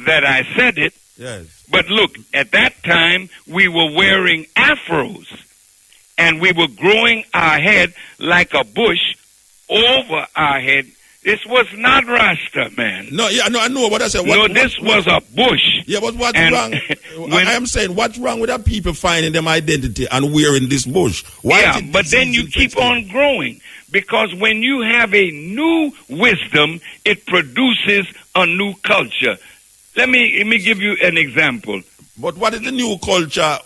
that I said it. Yes. But look, at that time, we were wearing afros. And we were growing our head like a bush over our head. This was not Rasta, man. No, yeah, no, I know what I said. This was a bush. Yeah, but what's wrong? I am saying, what's wrong with the people finding them identity and wearing this bush? Why but then you keep on growing. Because when you have a new wisdom, it produces a new culture. Let me give you an example. But what is the new culture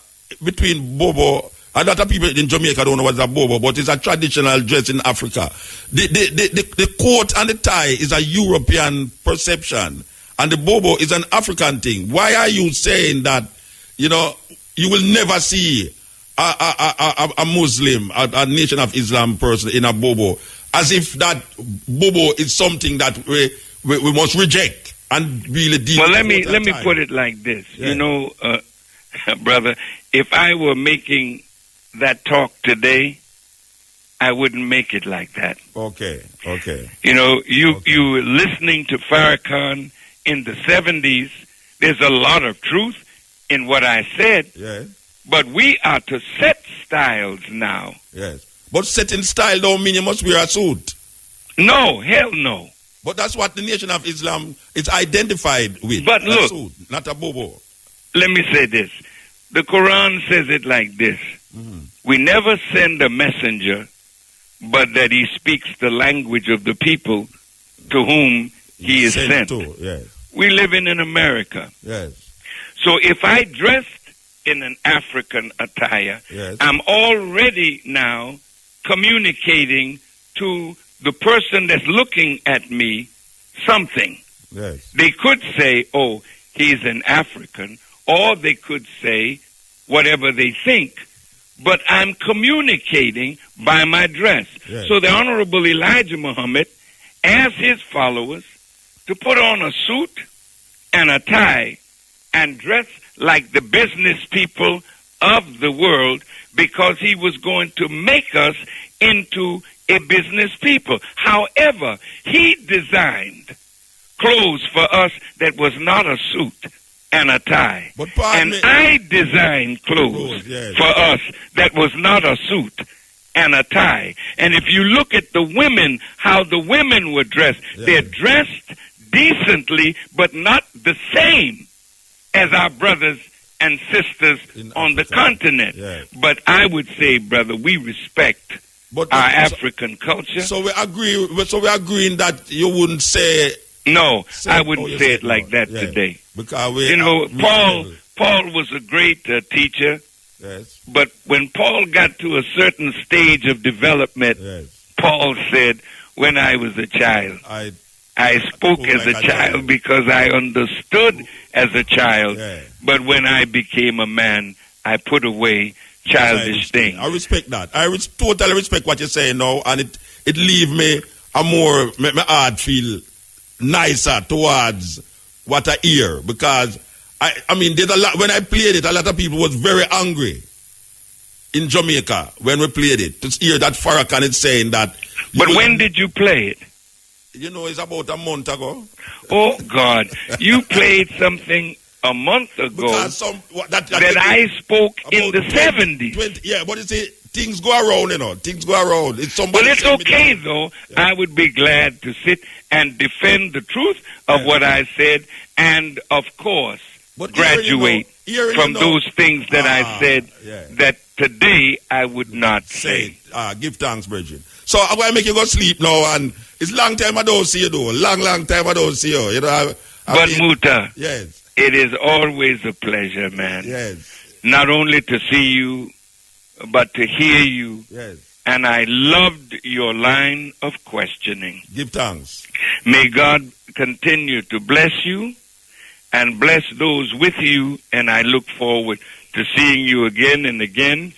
between Bobo? A lot of people in Jamaica don't know what's a bobo, but it's a traditional dress in Africa. The coat and the tie is a European perception, and the bobo is an African thing. Why are you saying that, you will never see a Muslim, a Nation of Islam person in a bobo, as if that bobo is something that we must reject and really deal with? Well, let me put it like this. Yeah. Brother, if I were making that talk today, I wouldn't make it like that. Okay. You were listening to Farrakhan in the 70s. There's a lot of truth in what I said. Yeah. But we are to set styles now. Yes. But setting style don't mean you must wear a suit. No, hell no. But that's what the Nation of Islam is identified with. But look, suit, not a bobo. Let me say this. The Quran says it like this. Mm-hmm. We never send a messenger, but that he speaks the language of the people to whom he is sent. To, yes. We live in America. Yes. So if I dressed in an African attire, yes, I'm already now communicating to the person that's looking at me something. Yes. They could say, oh, he's an African, or they could say whatever they think. But I'm communicating by my dress. Yes. So the Honorable Elijah Muhammad asked his followers to put on a suit and a tie and dress like the business people of the world, because he was going to make us into a business people. However, he designed clothes for us that was not a suit and a tie. And I designed clothes for us that was not a suit and a tie. And if you look at the women, how the women were dressed, they're dressed decently, but not the same as our brothers and sisters on the continent. But I would say, brother, we respect our African culture. So we're agreeing that you wouldn't say... No, I wouldn't say it like that today. Because Paul was a great teacher. Yes. But when Paul got to a certain stage of development, Paul said, when I was a child, I spoke as a child because I understood as a child. But when I became a man, I put away childish things. I respect that. I totally respect what you're saying now, and it leave me make my heart feel nicer towards what I hear, because I mean, there's a lot. When I played it, a lot of people was very angry in Jamaica when we played it, to hear that Farrakhan is saying that. But when did you play it? It's about a month ago. Oh God, you played something a month ago that I spoke in the 70s. Yeah, but you see, things go around, Things go around. Well, it's okay, though. Yeah. I would be glad to sit and defend the truth of what I said, and, of course, graduate from those things that I said that today I would not say. Give thanks, Bridget. So I'm going to make you go sleep now, and it's long time I don't see you, though. Long time I don't see you. But Muta, yes, it is always a pleasure, man. Yes. Not only to see you, but to hear you. Yes. And I loved your line of questioning. Give thanks. May God continue to bless you and bless those with you, and I look forward to seeing you again and again.